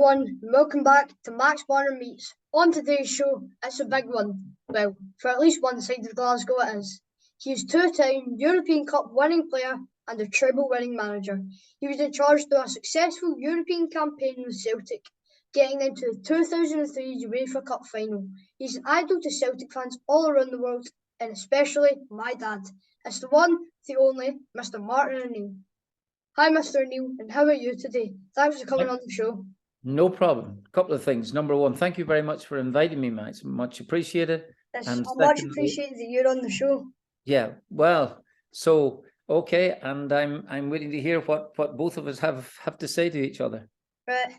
everyone, and welcome back to Marner Meets. On today's show, it's a big one. Well, for at least one side of Glasgow it is. He is two-time European Cup winning player and a treble winning manager. He was in charge of a successful European campaign with Celtic, getting them to the 2003 UEFA Cup final. He's an idol to Celtic fans all around the world, and especially my dad. It's the one, the only, Mr Martin Oneill. Hi, Mr. Oneill, and how are you today? Thanks for coming on the show. No problem. A couple of things. Number one, thank you very much for inviting me, Max. Much appreciated. I'm much appreciated that you're on the show. Yeah, well, so okay, and I'm waiting to hear what both of us have to say to each other. Right.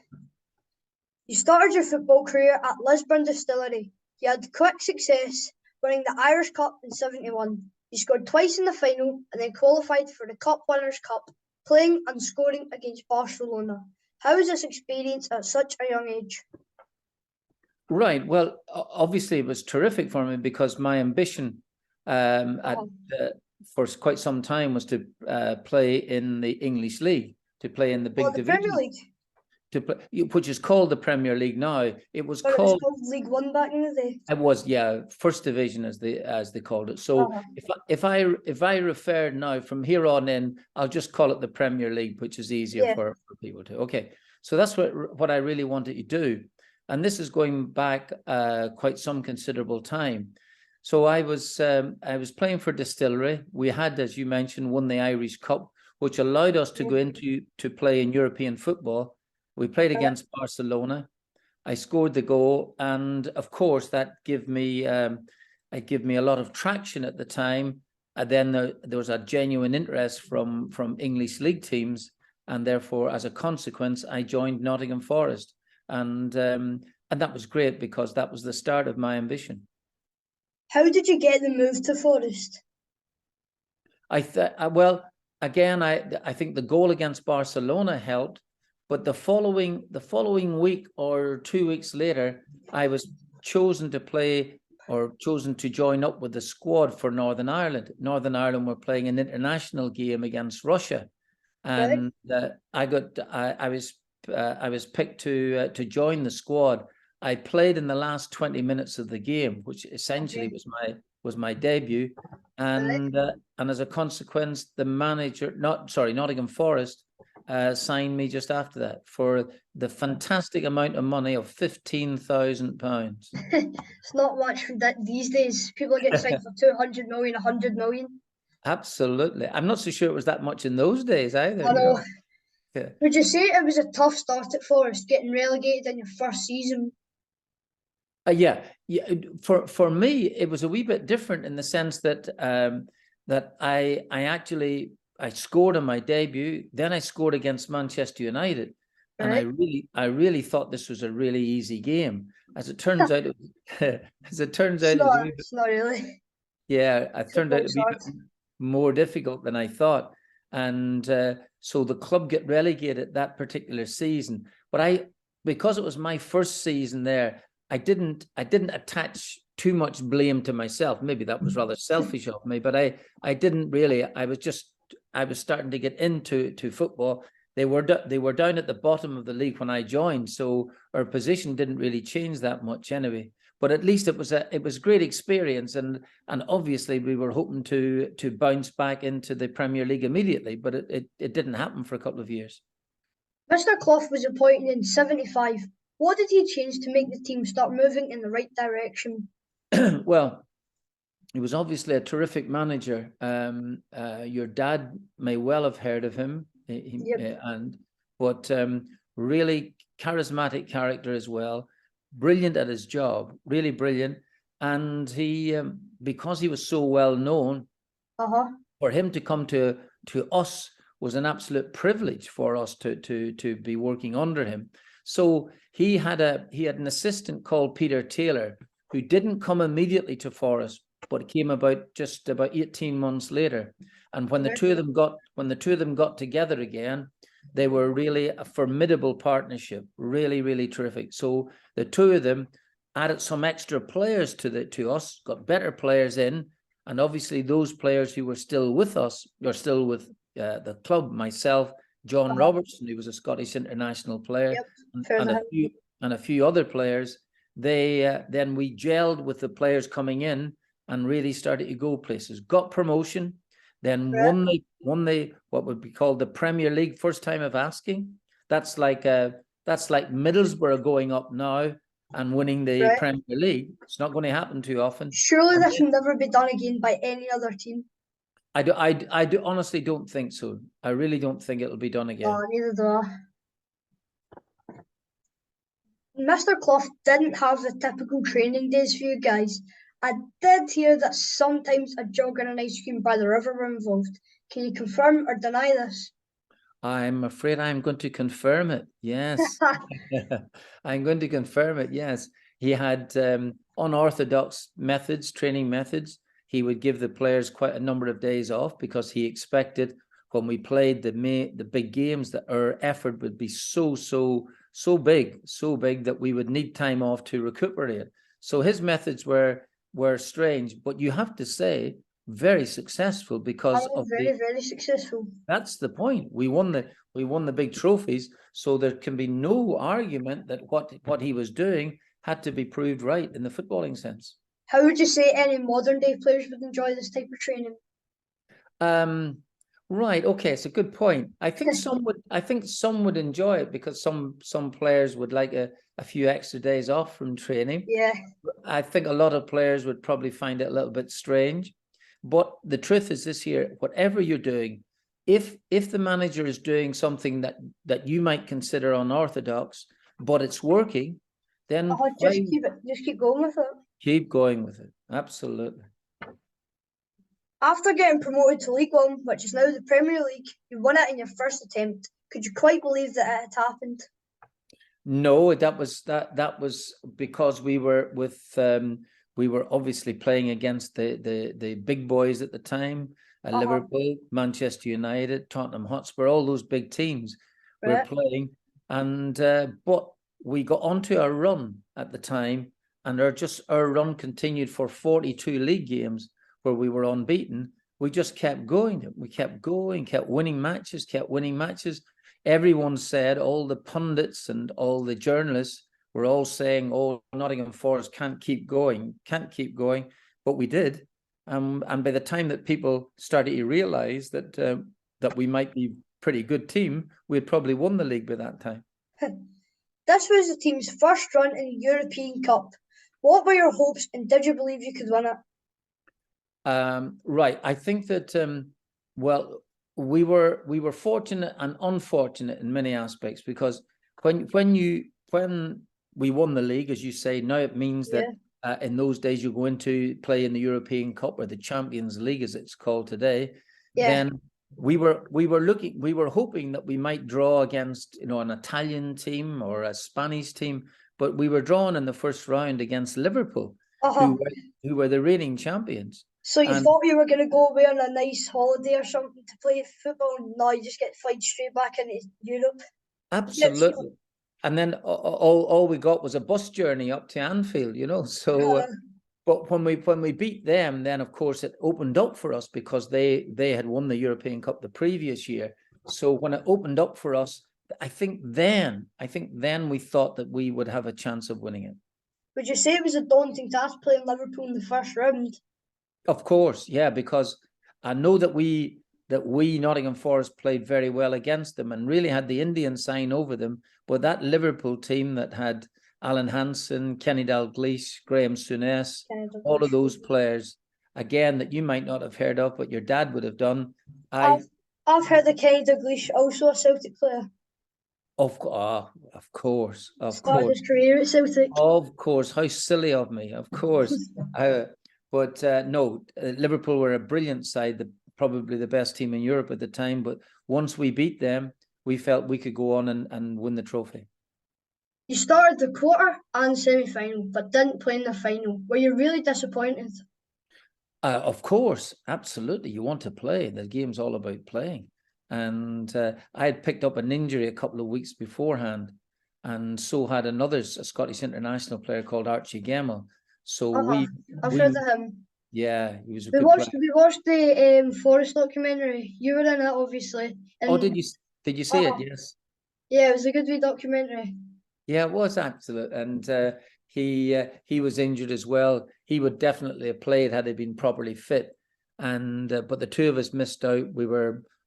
You started your football career at Lisburn Distillery. You had quick success, winning the Irish Cup in '71. You scored twice in the final and then qualified for the Cup Winners' Cup, playing and scoring against Barcelona. How was this experience at such a young age? Right. Well, obviously it was terrific for me because my ambition for quite some time was to play in the English League, to play in the big division. Premier League. To play, which is called the Premier League now. It was called League One back in the day. It was, yeah, First Division as they called it. So if I refer now from here on in, I'll just call it the Premier League, which is easier for people to. Okay, so that's what I really wanted to do, and this is going back quite some considerable time. So I was playing for Distillery. We had, as you mentioned, won the Irish Cup, which allowed us to go into to play in European football. We played against Barcelona. I scored the goal, and of course that gave me a lot of traction at the time. And then there was a genuine interest from English league teams, and therefore, as a consequence, I joined Nottingham Forest, and that was great because that was the start of my ambition. How did you get the move to Forest? Well, again, I think the goal against Barcelona helped. But the following week or 2 weeks later, I was chosen to join up with the squad for Northern Ireland. Northern Ireland were playing an international game against Russia, and I was picked to join the squad. I played in the last 20 minutes of the game, which essentially was my debut, and as a consequence, the manager, Nottingham Forest, signed me just after that for the fantastic amount of money of £15,000. It's not much for that these days. People are getting signed for 200 million, 100 million. Absolutely. I'm not so sure it was that much in those days either. I know. Yeah. Would you say it was a tough start at Forest, getting relegated in your first season? Yeah. For me, it was a wee bit different in the sense that I scored on my debut. Then I scored against Manchester United, and I really thought this was a really easy game. As it turns out, it's not really. Yeah, it turned out to be a bit more difficult than I thought, and so the club get relegated that particular season. But because it was my first season there, I didn't attach too much blame to myself. Maybe that was rather selfish of me, but I didn't really. I was starting to get into football. They were down at the bottom of the league when I joined, so our position didn't really change that much anyway. But at least it was a great experience, and obviously we were hoping to bounce back into the Premier League immediately, but it didn't happen for a couple of years. Mr Clough was appointed in '75. What did he change to make the team start moving in the right direction? Well, he was obviously a terrific manager. Your dad may well have heard of him, but really charismatic character as well. Brilliant at his job, really brilliant. And he, because he was so well known, for him to come to us was an absolute privilege for us to be working under him. So he had an assistant called Peter Taylor, who didn't come immediately to Forest, but it came about 18 months later. And when the two of them got together again, they were really a formidable partnership, really, really terrific. So the two of them added some extra players to us, got better players in, and obviously those players who were still with us, or still with the club, myself, John Robertson, who was a Scottish international player, and a few other players. Then we gelled with the players coming in and really started to go places. Got promotion, then won the what would be called the Premier League first time of asking. That's like Middlesbrough going up now and winning the Premier League. It's not going to happen too often. Surely this will never be done again by any other team. I do honestly don't think so. I really don't think it'll be done again. Oh, neither do I. Mr. Clough didn't have the typical training days for you guys. I did hear that sometimes a jog and an ice cream by the river were involved. Can you confirm or deny this? I'm afraid I'm going to confirm it. Yes. I'm going to confirm it. Yes. He had unorthodox methods, training methods. He would give the players quite a number of days off because he expected when we played the big games that our effort would be so big that we would need time off to recuperate. So his methods were strange, but you have to say very successful because very successful. That's the point. We won the big trophies, so there can be no argument that what he was doing had to be proved right in the footballing sense. How would you say any modern day players would enjoy this type of training? Right. Okay. It's a good point. I think some would enjoy it because some players would like a few extra days off from training. Yeah. I think a lot of players would probably find it a little bit strange. But the truth is this here, whatever you're doing, if the manager is doing something that you might consider unorthodox, but it's working, then just keep going with it. Keep going with it. Absolutely. After getting promoted to League One, which is now the Premier League, you won it in your first attempt. Could you quite believe that it had happened? No, that was because we were obviously playing against the big boys at the time, Liverpool, Manchester United, Tottenham Hotspur, all those big teams were playing, and but we got onto our run at the time, and our run continued for 42 league games where we were unbeaten. We just kept going. We kept going, kept winning matches. Everyone said, all the pundits and all the journalists were all saying, oh, Nottingham Forest can't keep going. But we did. And by the time that people started to realize that we might be a pretty good team, we had probably won the league by that time. This was the team's first run in the European Cup. What were your hopes, and did you believe you could win it? Right. I think that, we were fortunate and unfortunate in many aspects, because when we won the league, as you say, now it means that in those days you go into play in the European Cup, or the Champions League as it's called today. Then we were hoping that we might draw against an Italian team or a Spanish team, but we were drawn in the first round against Liverpool, who were the reigning champions. So you thought you were going to go away on a nice holiday or something to play football? No, you just get flighted straight back into Europe. Absolutely. And then all we got was a bus journey up to Anfield, So, but when we beat them, then of course it opened up for us, because they had won the European Cup the previous year. So when it opened up for us, I think then we thought that we would have a chance of winning it. Would you say it was a daunting task playing Liverpool in the first round? Of course, yeah, because I know that we Nottingham Forest played very well against them and really had the Indian sign over them. But that Liverpool team that had Alan Hansen, Kenny Dalglish, Graham Souness, all of those players, again, that you might not have heard of, but your dad would have done. I've heard of Kenny Dalglish, also a Celtic player. Of course. Started his career at Celtic. Of course. How silly of me. Of course. But no, Liverpool were a brilliant side, probably the best team in Europe at the time. But once we beat them, we felt we could go on and win the trophy. You started the quarter and semi-final, but didn't play in the final. Were you really disappointed? Of course, absolutely. You want to play. The game's all about playing. And I had picked up an injury a couple of weeks beforehand, and so had a Scottish international player called Archie Gemmell. So I've heard of him. Yeah, he was a We watched the Forest documentary. You were in it, obviously. Oh, did you? Did you see it? Yes. Yeah, it was a good wee documentary. Yeah, it was absolute, and he was injured as well. He would definitely have played had he been properly fit, and but the two of us missed out.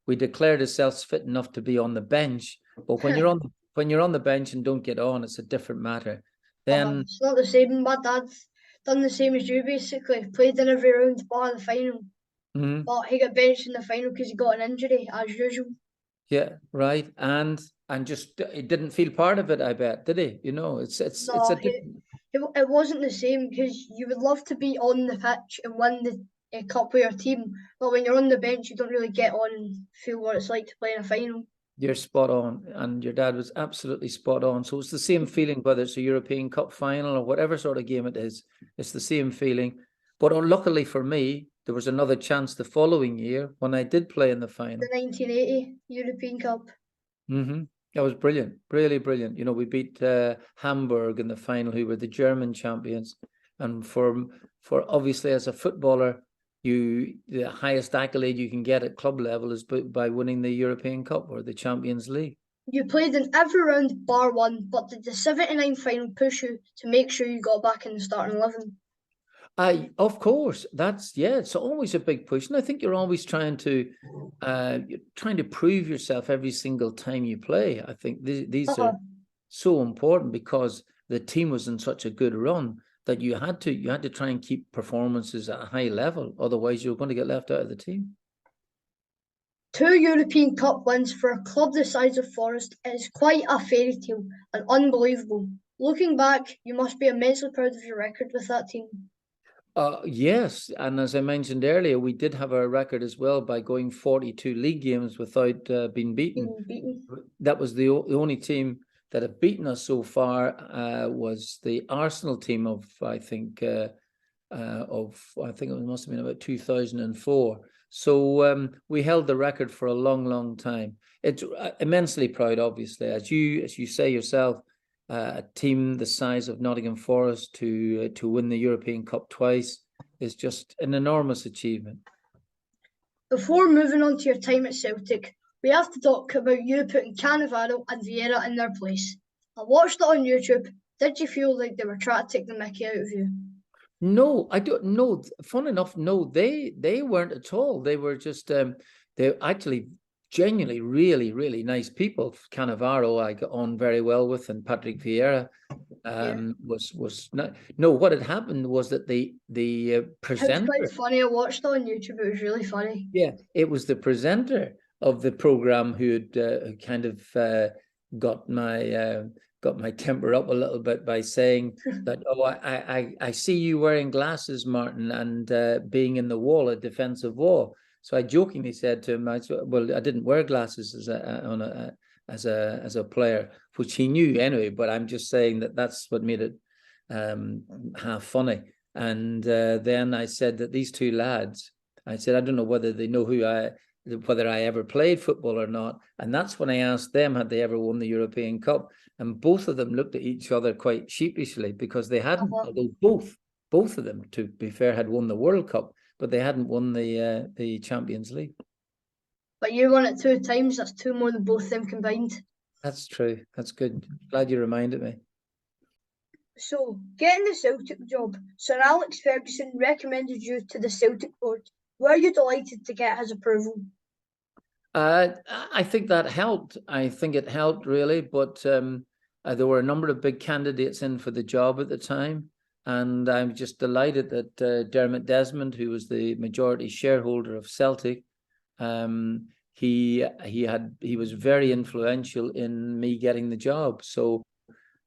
We declared ourselves fit enough to be on the bench, but when you're on the bench and don't get on, it's a different matter. Then it's not the same. My dad's done the same as you, basically. Played in every round bar the final. But he got benched in the final because he got an injury, as usual. Yeah, right. And just he didn't feel part of it, I bet, did he? You know, it's a different... it wasn't the same, because you would love to be on the pitch and win the cup with your team, but when you're on the bench, you don't really get on and feel what it's like to play in a final. You're spot on, and your dad was absolutely spot on. So it's the same feeling, whether it's a European Cup final or whatever sort of game it is. It's the same feeling. But luckily for me, there was another chance the following year when I did play in the final. The 1980 European Cup. That was brilliant, really brilliant. You know, we beat Hamburg in the final, who were the German champions. And for obviously as a footballer, the highest accolade you can get at club level is by winning the European Cup or the Champions League. You played in every round bar one, but did the 79 final push you to make sure you got back in the starting 11? Of course, it's always a big push, and I think you're always trying to prove yourself every single time you play. I think these are so important because the team was in such a good run that you had to try and keep performances at a high level, otherwise you're going to get left out of the team. 2 European Cup wins for a club the size of Forest is quite a fairy tale and unbelievable. Looking back, you must be immensely proud of your record with that team. Yes, and as I mentioned earlier, we did have our record as well by going 42 league games without being beaten. That was the only team that have beaten us so far. Was the Arsenal team of I think it must have been about 2004. So we held the record for a long time. It's immensely proud, obviously, as you say yourself. A team the size of Nottingham Forest to win the European Cup twice is just an enormous achievement. Before moving on to your time at Celtic, we have to talk about you putting Cannavaro and Vieira in their place. I watched it on YouTube. Did you feel like they were trying to take the mickey out of you? No, I don't know. Fun enough, no, they weren't at all. They were just they're actually genuinely really nice people. Cannavaro I got on very well with, and Patrick Vieira was not. No, what had happened was that the presenter. It was quite funny. I watched it on YouTube. It was really funny. Yeah, it was the presenter of the program who had kind of got my temper up a little bit by saying that, oh, I see you wearing glasses, Martin, and being in the wall, a defensive wall. So I jokingly said to him, well, I didn't wear glasses as a player, which he knew anyway, but I'm just saying that's what made it half funny. And then I said that these two lads, I said, I don't know whether they know whether I ever played football or not. And that's when I asked them, had they ever won the European Cup? And both of them looked at each other quite sheepishly because they hadn't, although both of them, to be fair, had won the World Cup, but they hadn't won the Champions League. But you won it 2 times. That's 2 more than both of them combined. That's true. That's good. Glad you reminded me. So, getting the Celtic job, Sir Alex Ferguson recommended you to the Celtic board. Were you delighted to get his approval? I think that helped. I think it helped, really, but there were a number of big candidates in for the job at the time. And I'm just delighted that Dermot Desmond, who was the majority shareholder of Celtic, he was very influential in me getting the job. So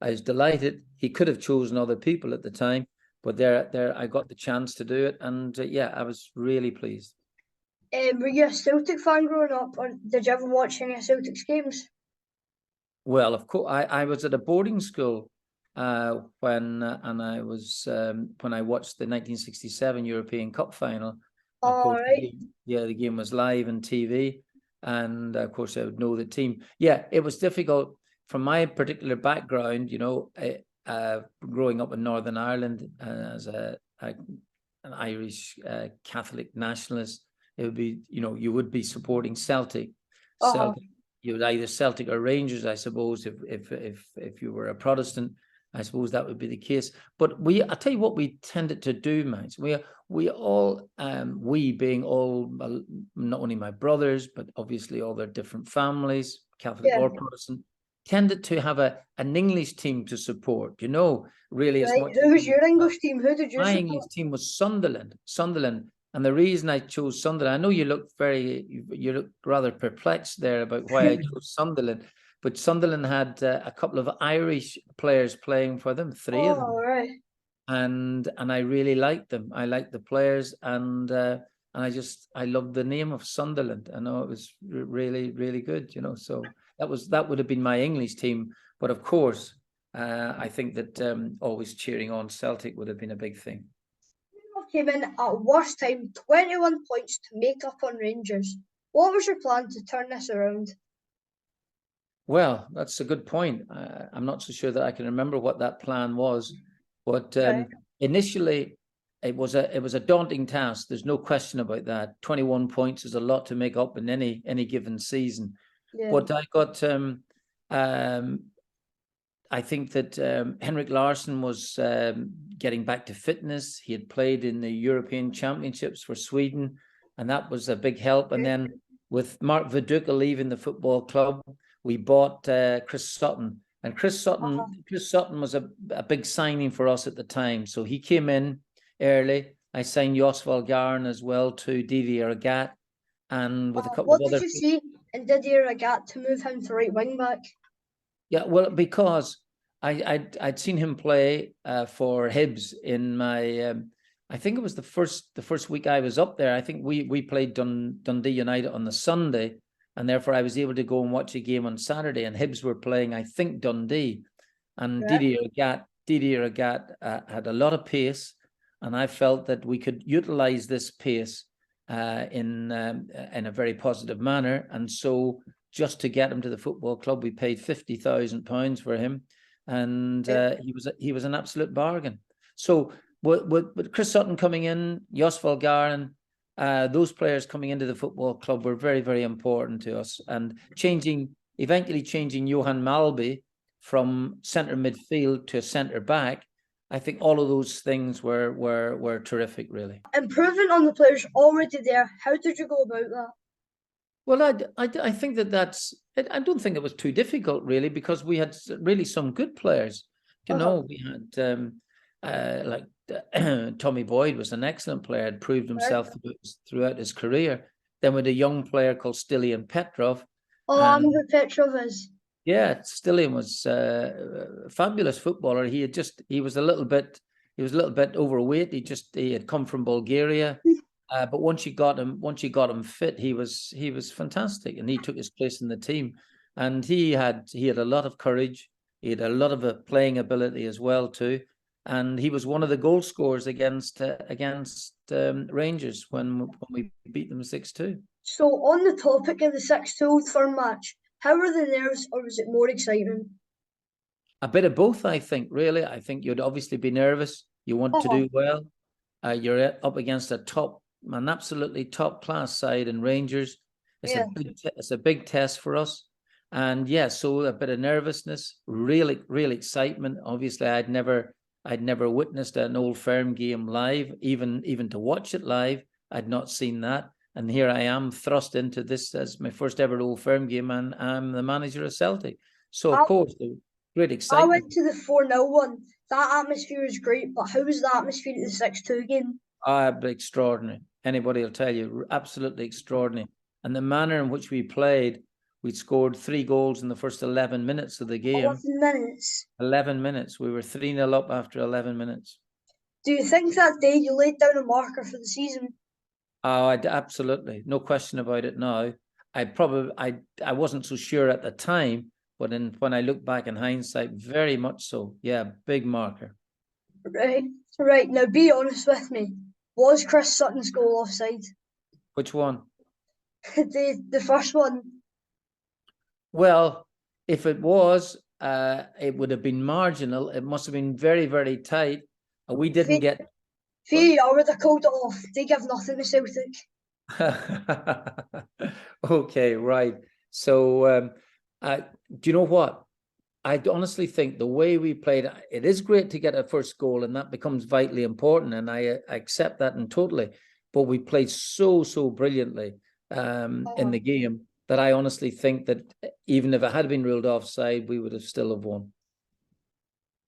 I was delighted. He could have chosen other people at the time, but there I got the chance to do it, and I was really pleased. Were you a Celtic fan growing up, or did you ever watch any of Celtic's games? Well, of course, I was at a boarding school when I watched the 1967 European Cup final. All right. The game was live on TV, and of course I would know the team. Yeah, it was difficult from my particular background. You know, growing up in Northern Ireland as an Irish Catholic nationalist, it would be, you would be supporting Celtic. Celtic, you would either Celtic or Rangers, I suppose. If you were a Protestant, I suppose that would be the case. But I tell you what, we tended to do, Max. We all, we being all, not only my brothers, but obviously all their different families, Catholic or Protestant, tended to have an English team to support. You know, really, as much. Who was your English team? Who did you My support? English team was Sunderland. And the reason I chose Sunderland, I know you look rather perplexed there about why I chose Sunderland, but Sunderland had a couple of Irish players playing for them, three of them. Right. And I really liked them. I liked the players, and I loved the name of Sunderland. I know it was really, really good, you know. So that would have been my English team. But of course, I think that always cheering on Celtic would have been a big thing. Came in at worst time, 21 points to make up on Rangers. What was your plan to turn this around? Well, that's a good point. I'm not so sure that I can remember what that plan was, but initially it was a daunting task. There's no question about that. 21 points is a lot to make up in any given season. Yeah. But I got I think that Henrik Larsson was getting back to fitness. He had played in the European Championships for Sweden, and that was a big help. And then with Mark Viduka leaving the football club, we bought Chris Sutton. And Chris Sutton was a big signing for us at the time. So he came in early. I signed Jos Valgaeren as well to Didier Agat. And with a couple of other... What did you see in Didier Agat to move him to right wing back? Yeah, well, because I'd seen him play for Hibs in my I think it was the first week I was up there. I think we played Dundee United on the Sunday, and therefore I was able to go and watch a game on Saturday. And Hibs were playing, I think, Dundee, and Didier Agat had a lot of pace, and I felt that we could utilize this pace in a very positive manner, and so. Just to get him to the football club, we paid £50,000 for him, and he was an absolute bargain. So with Chris Sutton coming in, Jos Valgaeren, those players coming into the football club were very, very important to us. And eventually changing Johan Malby from centre midfield to centre back, I think all of those things were terrific, really. Improving on the players already there, how did you go about that? Well, I think I don't think it was too difficult, really, because we had really some good players. You know, we had like Tommy Boyd was an excellent player, had proved himself throughout his career. Then with a young player called Stilian Petrov. Oh, I know who Petrov is. Yeah, Stilian was a fabulous footballer. He was a little bit overweight. He had come from Bulgaria. But once you got him fit, he was fantastic, and he took his place in the team. And he had a lot of courage. He had a lot of playing ability as well too. And he was one of the goal scorers against Rangers when we beat them 6-2. So on the topic of the 6-2 Old Firm match, how were the nerves, or was it more exciting? A bit of both, I think. Really, I think you'd obviously be nervous. You want to do well. You're up against an absolutely top class side in Rangers. It's a big test for us, and so a bit of nervousness, real excitement. Obviously, I'd never witnessed an Old Firm game live, even to watch it live. I'd not seen that, and here I am thrust into this as my first ever Old Firm game, and I'm the manager of Celtic. So of course, great excitement. I went to the 4-0 one. That atmosphere was great, but how was the atmosphere at the 6-2 game? Extraordinary. Anybody will tell you, absolutely extraordinary. And the manner in which we played, we scored 3 goals in the first 11 minutes of the game. 11 minutes? 11 minutes. We were 3-0 up after 11 minutes. Do you think that day you laid down a marker for the season? Oh, absolutely. No question about it now. I wasn't so sure at the time, but when I look back in hindsight, very much so. Yeah, big marker. Right. Now be honest with me. Was Chris Sutton's goal offside? Which one? the first one. Well, if it was, it would have been marginal. It must have been very, very tight. We didn't get... I would have called it off. They give nothing to Celtic. Okay, right. So, do you know what? I honestly think the way we played, it is great to get a first goal, and that becomes vitally important, and I accept that and totally. But we played so brilliantly in the game that I honestly think that even if it had been ruled offside, we would have still have won.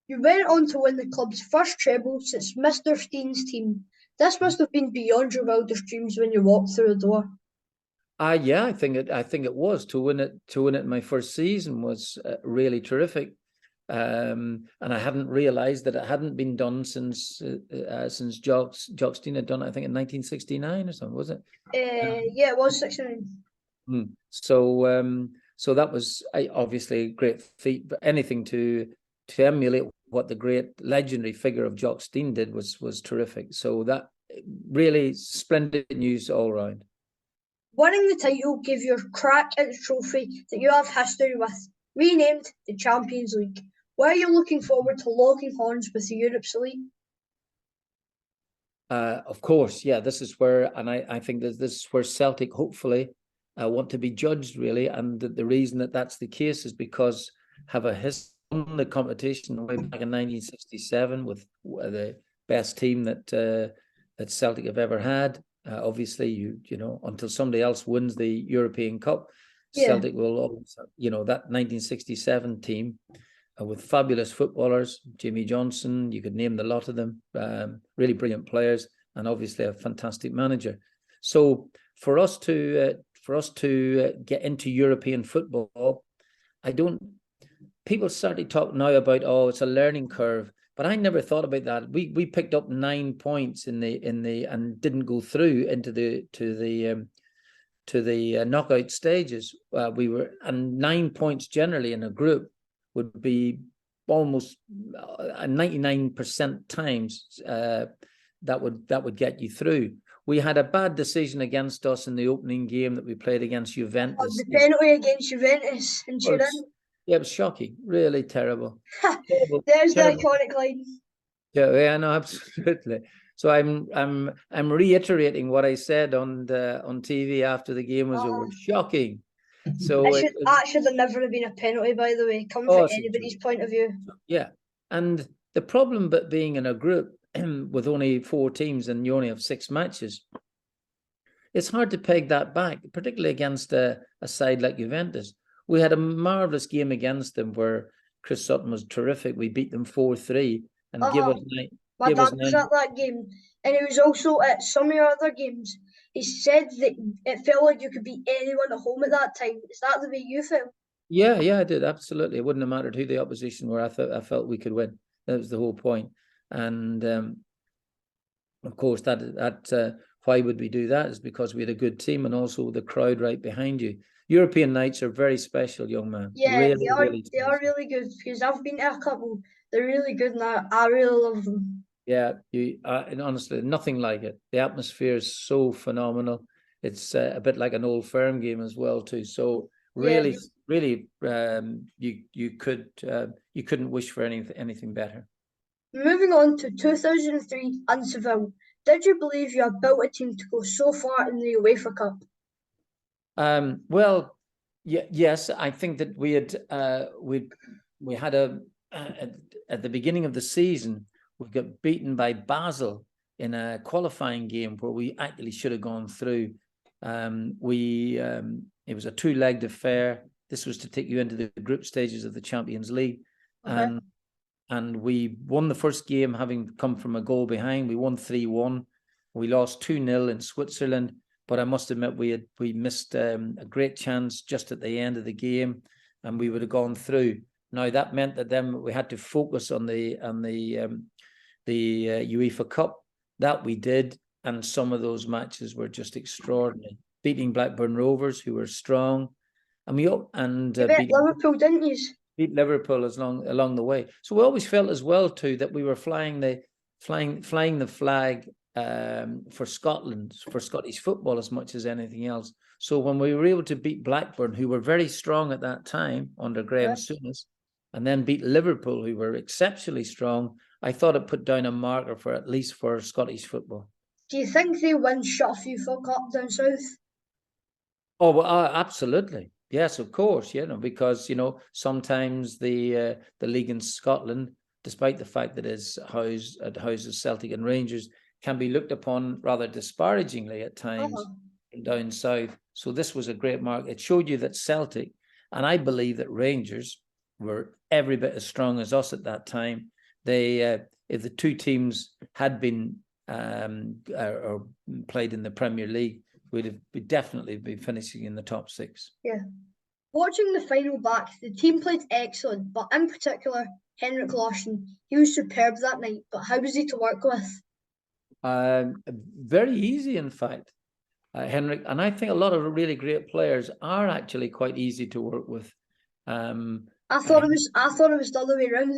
You went on to win the club's first treble since Mr Steen's team. This must have been beyond your wildest dreams when you walked through the door. Yeah, I think it was to win it in my first season was really terrific, and I hadn't realised that it hadn't been done since Jock Steen had done it, I think in 1969 or something, was it? Yeah, it was 69. So that was obviously a great feat, but anything to emulate what the great legendary figure of Jock Steen did was terrific. So that really splendid news all round. Winning the title gave you a crack at the trophy that you have history with, renamed the Champions League. Why are you looking forward to locking horns with the Europe's Elite? Of course, yeah, this is where, and I think that this is where Celtic hopefully want to be judged, really. And the reason that that's the case is because have a history in the competition way back in 1967 with the best team that Celtic have ever had. Obviously, you know, until somebody else wins the European Cup, Celtic will always, you know, that 1967 team with fabulous footballers, Jimmy Johnson, you could name the lot of them, really brilliant players, and obviously a fantastic manager. So for us to get into European football, people start to talk now about, oh, it's a learning curve. But I never thought about that. We picked up 9 points in the and didn't go through into the knockout stages. We were, and 9 points generally in a group would be almost 99% times that would get you through. We had a bad decision against us in the opening game that we played against Juventus. The penalty against Juventus in Turin. Yeah, it was shocking, really terrible. There's the iconic line. Yeah, no, absolutely. So I'm reiterating what I said on TV after the game was over. Shocking. So that should have never have been a penalty, by the way, come from anybody's point of view. Yeah, and the problem but being in a group with only 4 teams and you only have 6 matches, it's hard to peg that back, particularly against a side like Juventus. We had a marvellous game against them where Chris Sutton was terrific. We beat them 4-3 and give us 9. My dad was at that game, and he was also at some of your other games. He said that it felt like you could beat anyone at home at that time. Is that the way you felt? Yeah, I did, absolutely. It wouldn't have mattered who the opposition were. I felt we could win. That was the whole point. And of course, that why would we do that? Is because we had a good team and also the crowd right behind you. European nights are very special, young man. Yeah, really, they are really good because I've been to a couple. They're really good and I really love them. Yeah, and honestly, nothing like it. The atmosphere is so phenomenal. It's a bit like an Old Firm game as well too. So really, you couldn't wish for anything better. Moving on to 2003 and Seville, did you believe you had built a team to go so far in the UEFA Cup? Well, yes, I think that we had at the beginning of the season, we got beaten by Basel in a qualifying game where we actually should have gone through. It was a 2-legged affair. This was to take you into the group stages of the Champions League. Okay. And we won the first game having come from a goal behind. We won 3-1. We lost 2-0 in Switzerland. But I must admit we missed a great chance just at the end of the game, and we would have gone through. Now that meant that then we had to focus on the UEFA Cup. That we did, and some of those matches were just extraordinary. Beating Blackburn Rovers, who were strong, and you beat Liverpool, didn't you? Beat Liverpool along the way. So we always felt as well too that we were flying the flag. For Scotland, for Scottish football as much as anything else. So when we were able to beat Blackburn, who were very strong at that time under Graham Souness, and then beat Liverpool, who were exceptionally strong, I thought it put down a marker for at least for Scottish football. Do you think they win shut a few folk up down south? Oh, well, absolutely. Yes, of course, because sometimes the league in Scotland, despite the fact that it houses Celtic and Rangers, can be looked upon rather disparagingly at times down south. So this was a great mark. It showed you that Celtic, and I believe that Rangers were every bit as strong as us at that time. They, if the two teams had been or played in the Premier League, we'd definitely be finishing in the top 6. Yeah. Watching the final back, the team played excellent, but in particular, Henrik Larsson, he was superb that night. But how was he to work with? Very easy, in fact, Henrik. And I think a lot of really great players are actually quite easy to work with. I thought it was the other way around.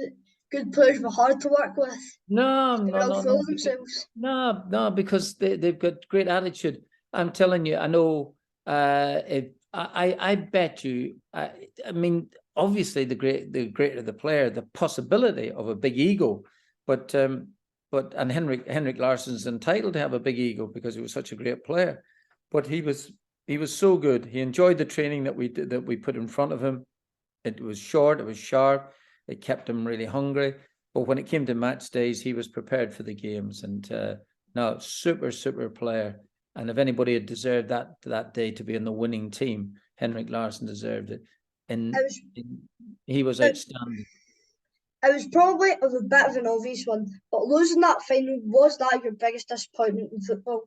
Good players were hard to work with. No, Themselves. No, because they've got great attitude. I'm telling you, I know. I bet you. I mean, obviously, the greater the player, the possibility of a big ego, but Henrik Larsson's entitled to have a big ego because he was such a great player. But he was so good. He enjoyed the training that we put in front of him. It was short, it was sharp, it kept him really hungry. But when it came to match days, he was prepared for the games. And no, super player. And if anybody had deserved that day to be in the winning team, Henrik Larsson deserved it. And he was outstanding. It was probably a bit of an obvious one, but losing that final, was that your biggest disappointment in football?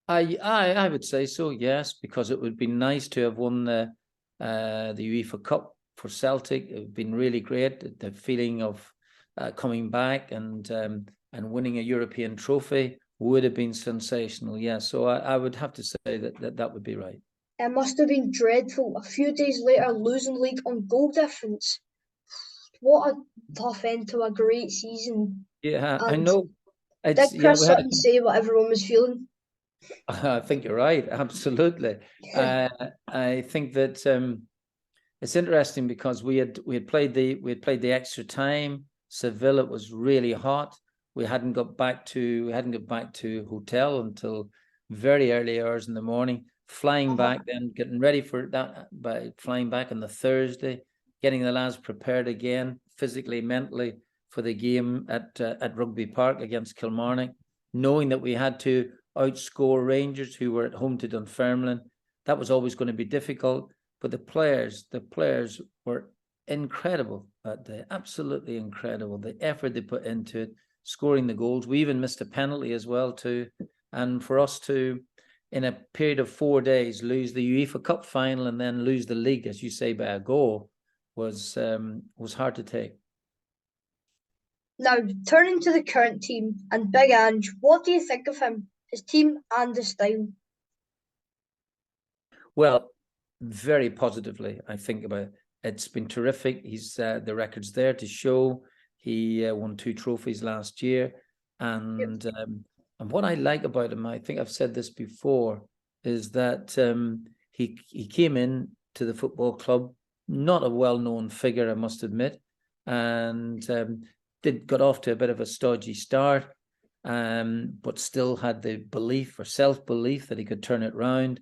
I would say so, yes, because it would be nice to have won the UEFA Cup for Celtic. It would have been really great. The feeling of coming back and winning a European trophy would have been sensational. Yeah, so I would have to say that would be right. It must have been dreadful. A few days later, losing league on goal difference. What a tough end to a great season. Yeah, I know. Did Chris Sutton say what everyone was feeling? I think you're right. Absolutely. I think that it's interesting because we had played the extra time. Seville, it was really hot. We hadn't got back to hotel until very early hours in the morning. Flying back, then getting ready for that by flying back on the Thursday, getting the lads prepared again physically, mentally for the game at Rugby Park against Kilmarnock, knowing that we had to outscore Rangers, who were at home to Dunfermline. That was always going to be difficult, but the players were incredible that day, absolutely incredible. The effort they put into it, scoring the goals. We even missed a penalty as well too, and for us to, in a period of 4 days, lose the UEFA Cup final and then lose the league, as you say, by a goal, was hard to take. Now, turning to the current team and Big Ange, what do you think of him, his team and his style? Well, very positively, I think about it. It's been terrific. He's the record's there to show. He won 2 trophies last year, and what I like about him, I think I've said this before, is that he came in to the football club not a well-known figure, I must admit, and got off to a bit of a stodgy start, but still had the belief or self-belief that he could turn it round.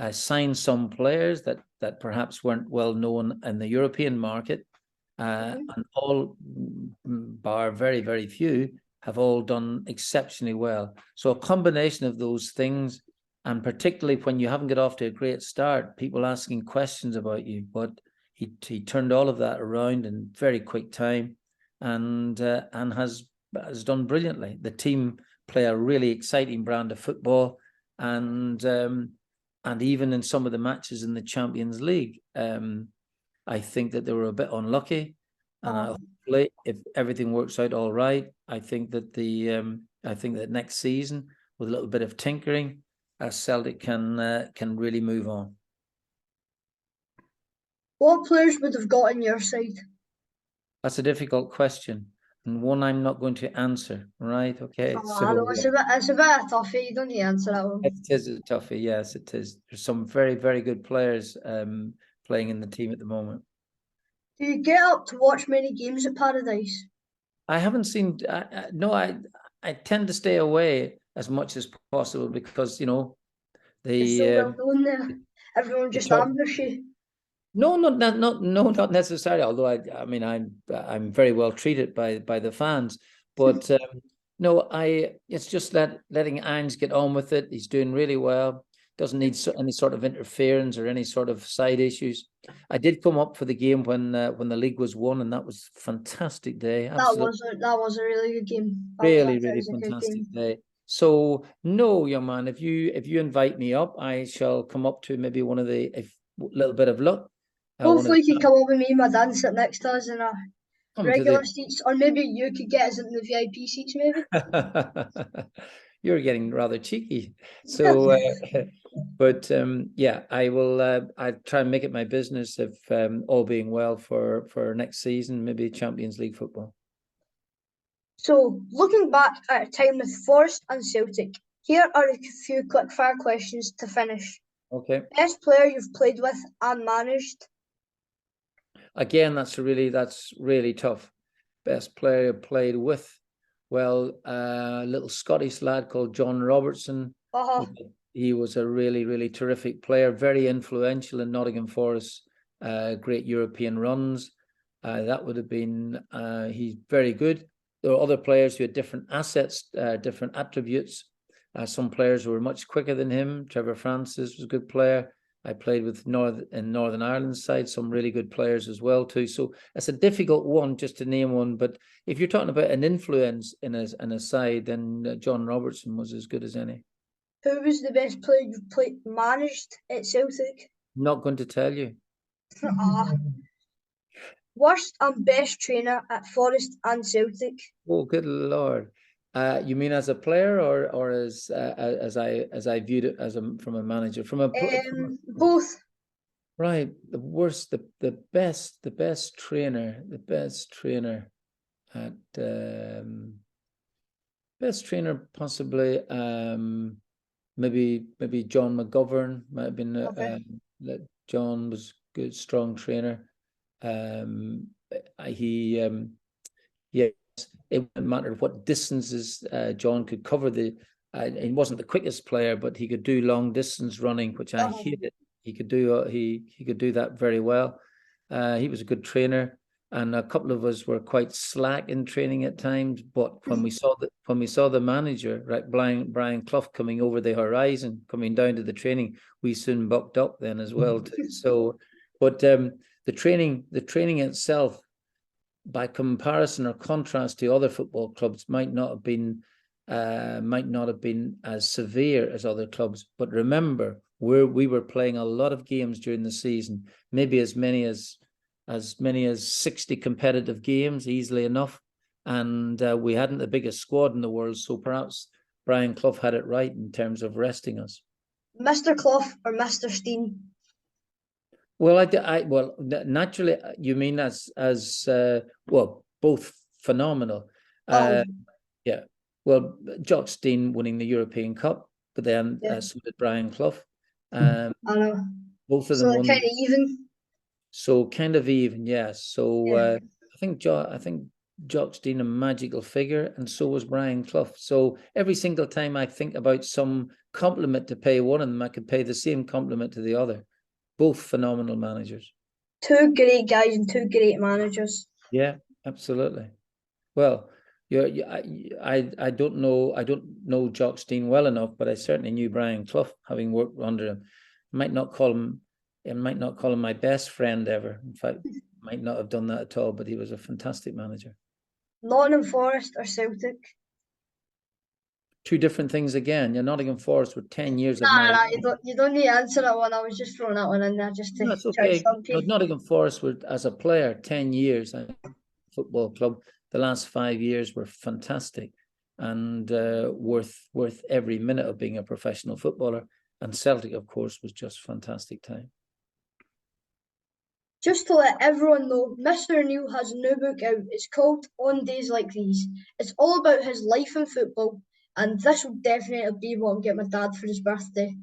Signed some players that perhaps weren't well known in the European market, and all, bar very, very few, have all done exceptionally well. So a combination of those things, and particularly when you haven't got off to a great start, people asking questions about you, but he turned all of that around in very quick time, and has done brilliantly. The team play a really exciting brand of football, and even in some of the matches in the Champions League, I think that they were a bit unlucky. And hopefully, if everything works out all right, I think that next season, with a little bit of tinkering, Celtic can really move on. What players would have got on your side? That's a difficult question, and one I'm not going to answer. Right? Okay. I know it's a bit of a toughie. You don't need to answer that one. It is a toughie. Yes, it is. There's some very, very good players playing in the team at the moment. Do you get up to watch many games at Paradise? I haven't seen. No, I tend to stay away as much as possible because it's so well known there. Everyone just ambushes you. No, not necessarily. Although I mean, I'm very well treated by the fans, but no, it's just letting Ange get on with it. He's doing really well. Doesn't need any sort of interference or any sort of side issues. I did come up for the game when the league was won, and that was a fantastic day. Absolutely, That was a really good game. really, It really was a good fantastic game. day. So no, young man, if you invite me up, I shall come up to maybe one of the, if little bit of luck. Hopefully, you could come up with me and my dad sit next to us in our Come to regular the. seats, or maybe you could get us in the VIP seats, maybe. You're getting rather cheeky. So, but yeah, I will. I try and make it my business, if all being well, for next season, maybe Champions League football. So, looking back at a time with Forest and Celtic, here are a few quick fire questions to finish. Okay. Best player you've played with and managed? Again, that's really tough. Best player played with, well, a little Scottish lad called John Robertson. He was a really terrific player, very influential in Nottingham Forest, great European runs. That would have been, he's very good. There are other players who had different assets, different attributes. Some players who were much quicker than him. Trevor Francis was a good player. I played with Northern Ireland side, some really good players as well too. So it's a difficult one just to name one. But if you're talking about an influence in a side, then John Robertson was as good as any. Who was the best player you've managed at Celtic? Not going to tell you. Worst and best trainer at Forest and Celtic? Oh, good Lord. You mean as a player, or as I viewed it from a manager, Both. Right. The worst, the best trainer at best trainer possibly, maybe John McGovern might have been. That John was good, strong trainer. Yes, it wouldn't matter what distances John could cover. He wasn't the quickest player, but he could do long distance running, which I hated. He could do he could do that very well. He was a good trainer, and a couple of us were quite slack in training at times. But when we saw the manager, right, Brian Clough, coming over the horizon, coming down to the training, we soon bucked up then as well too. So, but the training itself, by comparison or contrast to other football clubs, might not have been as severe as other clubs. But remember, we were playing a lot of games during the season, maybe as many as 60 competitive games, easily enough. And we hadn't the biggest squad in the world, so perhaps Brian Clough had it right in terms of resting us. Mr. Clough or Mr. Steen? Well, well, naturally, you mean as well, both phenomenal. Yeah. Well, Jock Stein winning the European Cup, but then so did Brian Clough. I know. Both of them won. Kind of even. So kind of even, yes. So I think Jock Stein a magical figure, and so was Brian Clough. So every single time I think about some compliment to pay one of them, I could pay the same compliment to the other. Both phenomenal managers. Two great guys and two great managers. Yeah, absolutely. Well, I don't know Jock Stein well enough, but I certainly knew Brian Clough, having worked under him. I might not call him my best friend ever. In fact, might not have done that at all, but he was a fantastic manager. Nottingham Forest or Celtic? Two different things again. Nottingham Forest were 10 years of you don't need to answer that one. I was just throwing that one in there just to That's okay. But Nottingham Forest were, as a player, 10 years. Football club. The last 5 years were fantastic and worth every minute of being a professional footballer. And Celtic, of course, was just fantastic time. Just to let everyone know, Mr. Oneill has a new book out. It's called On Days Like These. It's all about his life in football, and this will definitely be what I'll get my dad for his birthday.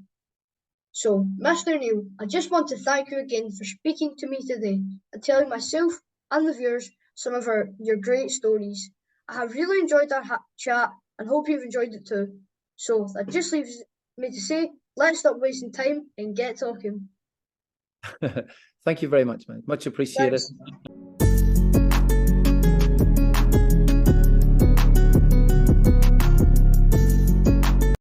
So, Mr. Oneill, I just want to thank you again for speaking to me today and telling myself and the viewers some of your great stories. I have really enjoyed our chat and hope you've enjoyed it too. So, that just leaves me to say, let's stop wasting time and get talking. Thank you very much, man. Much appreciated. Thanks.